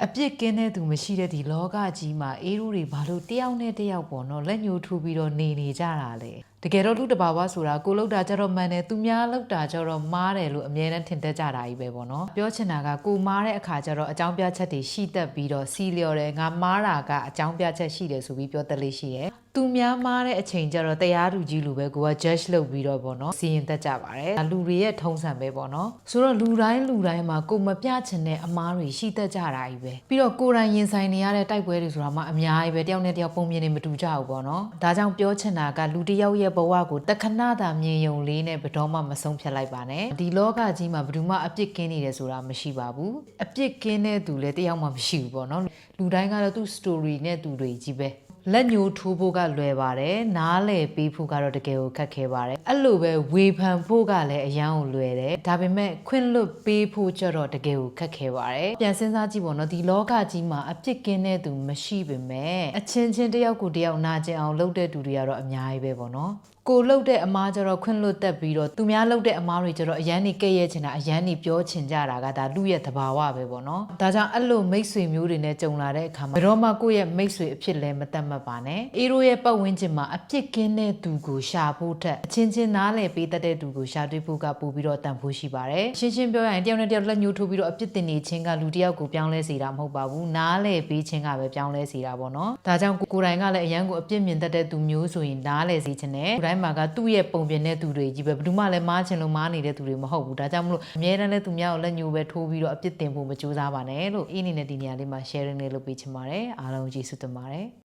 အပြစ်ကင်းတဲ့သူမရှိတဲ့ဒီလောကကြီးမှာအေးရိုးတွေဘာလို့တယောက်နဲ့တယောက်ပေါ့နော်လက်ညှိုးထိုးပြီးတော့နေကြတာလေတကယ်တော့လူတဘာဝဆိုတာကိုလောက်တာကြတော့မှန်တယ်သူများလောက်တာကြတော့မားတယ်လို့အမြဲတမ်းထင်တတ်ကြတာကြီးပဲပေါ့နော်ပြောချင်တာကကိုမားတဲ့အခါကျတော့အကြောင်းပြချက်တွေရှိတတ်ပြီးတော့စီလျော်တယ်ငါမားတာကအကြောင်းပြချက်ရှိတယ်ဆိုပြီးပြောတတ်လေးရှိတယ်သူများမားတဲ့အချိန်ကျတော့တရားသူကြီးလိုပဲကိုက judge လုပ်ပြီးတော့ပေါ့နော်စီရင်တတ်ကြပါတယ်လူတွေရဲ့ထုံးစံပဲပေါ့နော်ဆိုတော့လူတိုင်းမှာကိုမပြချင်တဲ့အမားတွေရှိတတ်ကြတာကြီးပဲပြီးတော့ကိုယ်တိုင်ရင်ဆိုင်နေရတဲ့တိုက်ပွဲတွေဆိုတာမှအများကြီးပဲတယောက်နဲ့တယောက်ပုံမြင်နေမတူကြဘူးပေါ့နော်ဒါကြောင့်ပြောချင်တာကလူတစ်ယောက်ရဲ့ဘဝကိုတခဏတာမြင်ယုံလေးနဲ့ဘယ်တော့မှမဆုံးဖြတ်လိုက်ပါနဲ့ဒီလောကကြီးမှာဘယ်သူမှအပြစ်ကင်းနေတယ်ဆိုတာမရှိပါဘူးအပြစ်ကင်းတဲ့သူလည်းတယောက်မှမရှိဘူးပေါ့နော်လူတိုင်းကတော့သူ့ story နဲ့သူတွေကြီးပဲလက်ညှိုးထိုးဖို့ကလွယ်ပါတယ်နားလည်ပေးဖို့ကတော့တကယ်ကိုခက်ခဲပါတယ်အဲ့လိုပဲဝေဖန်ဖို့ကလည်းအရန်ကိုလွယ်တယ်ဒါပေမဲ့ခွင့်လွတ်ပေးဖို့ကြတော့တကယ်ကိုခက်ခဲပါတယ်ပြန်စဉ်းစားကြည့်ပေါ့နော်ဒီလောကကြီးမှာအပြစ်ကင်းတဲ့သူမရှိပေမဲ့အချင်းချင်းတယောက်ကိုတယောက်နာကျင်အောင်လုပ်တဲ့သူတွေကတော့အများကြီးပဲပေါ့နော်ကိုလှုပ်တဲ့အမားကျတော့ခွင့်လွတ်တတ်ပြီးတော့သူများလှုပ်တဲ့အမားတွေကျတော့အရန်နေကဲ့ရဲ့ချင်တာအရန်နေပြောချင်ကြတာကဒါလူရဲ့သဘာဝပဲပေါ့နော်ဒါကြောင့်အဲ့လိုမိတ်ဆွေမျိုးတွေနဲ့ကြုံလာတဲ့အခါမှာဘယ်တော့မှကိုယ့်ရဲ့မိတ်ဆွေအဖြစ်လည်းမတတ်မှတ်ပါနဲ့အေးရိုးရဲ့ပတ်ဝန်းကျင်မှာအပြစ်ကင်းတဲ့သူကိုရှာဖို့ထက်အချင်းချင်းနားလည်ပေးတတ်တဲ့သူကိုရှာတွေ့ဖို့ကပို့ပြီးတော့တန်ဖိုးရှိပါတယ်ရှင်းရှင်းပြောရရင်တယောက်နဲ့တယောက်လက်ညှိုးထိုးပြီးတော့အပြစ်တင်နေခြင်းကလူတစ်ယောက်ကိုပြောင်းလဲစေတာမဟုတ်ပါဘူးနားလည်ပေးခြင်းကပဲပြောင်းလဲစေတာပေါ့နော်ဒါကြောင့်ကိုယ်တိုင်ကလည်းအရန်ကိုအပြစ်မြင်တတ်တဲ့သူမျိုးဆိုရင်နားလည်စေခြင်းနဲ့ကိုယ်တိုင်းမှာကသူ့ရဲ့ပုံပြင်တဲ့သူတွေကြီးပဲဘယ်သူမှလည်းမားချင်လို့မားနေတဲ့သူတွေမဟုတ်ဘူးဒါကြောင့်မလို့အများတန်းလည်းသူများကိုလက်ညှိုးပဲထိုးပြီးတော့အပြစ်တင်ဖို့မကြိုးစားပါနဲ့လို့အနေနဲ့ဒီနေရာလေးမှာ sharing လေးလုပ်ပေးချင်ပါတယ်အားလုံးကျေးဇူးတင်ပါတယ်